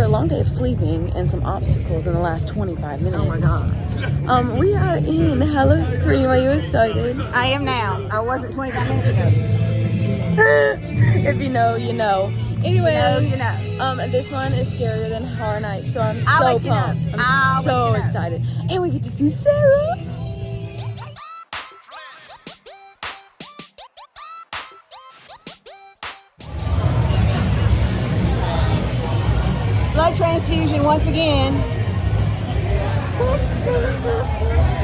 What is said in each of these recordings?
a long day of sleeping and some obstacles in the last 25 minutes. Oh my God. We are in Howl O Scream. Are you excited? I am now. I wasn't 25 minutes ago. If you know, you know. Anyways, You know. This one is scarier than Horror Nights, so I'm I'll so let you know. pumped. I'm I'll so let you know. excited. And we get to see Sarah. Blood transfusion once again.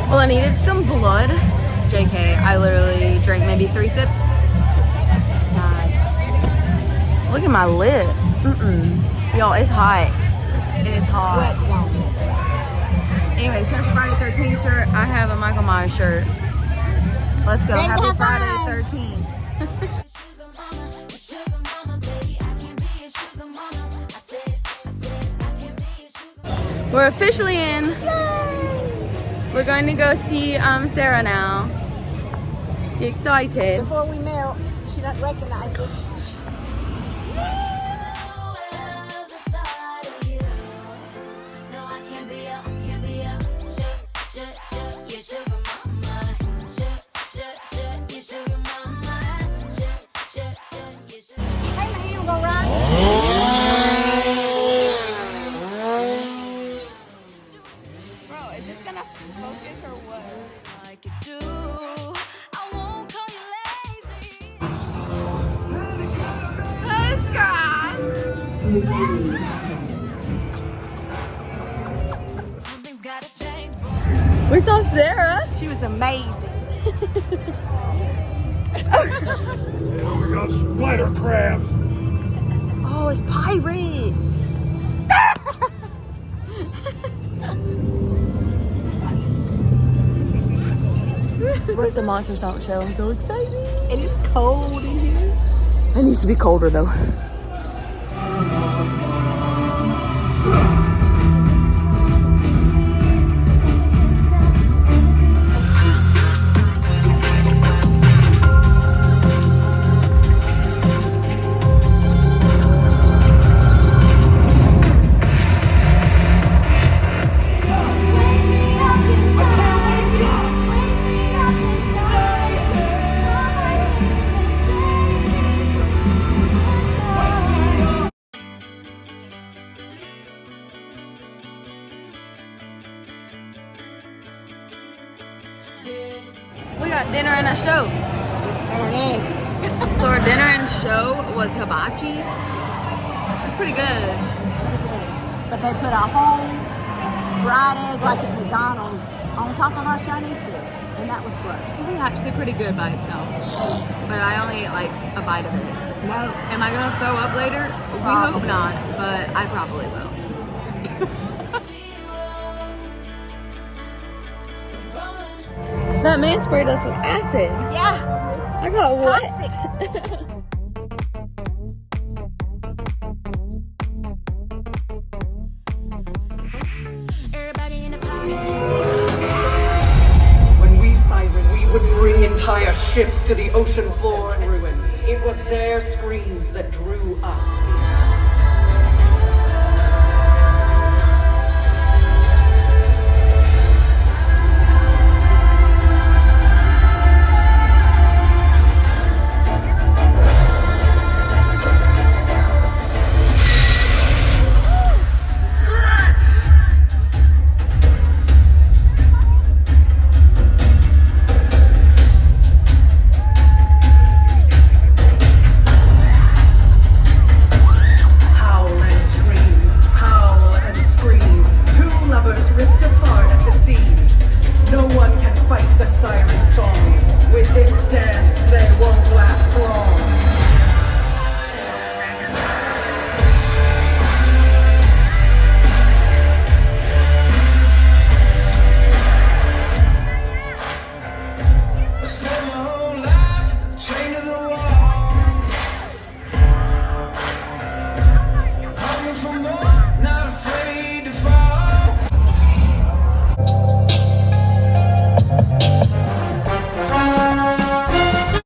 Well, I needed some blood. JK, I literally drank maybe 3 sips. Look at my lip. Y'all, it's hot. It is hot. Sweats on me. Anyway, she has a Friday 13 shirt. I have a Michael Myers shirt. Let's go. Ready to Happy have Friday fun. 13. We're officially in. Yay! We're going to go see Sarah now. You excited? Before we melt, she doesn't recognize us. Hey, my hand go right. Bro, is this gonna focus or what? I could do. I won't call you lazy. Something's gotta change. We saw Sarah. She was amazing. Oh, we got spider crabs. Oh, it's pirates. We're at the Monster Stomp show. I'm so excited. It is cold in here. It needs to be colder though. We got dinner and a show. And an egg. So our dinner and show was hibachi. It's pretty good. But they put a whole fried egg like at McDonald's on top of our Chinese food. And that was gross. It's actually pretty good by itself. But I only ate like a bite of it. No. Am I gonna throw up later? We hope Probably. not, but I probably will. That man sprayed us with acid. Yeah. I got wet. Toxic. When we siren, we would bring entire ships to the ocean floor and ruin. It was their screams that drew us.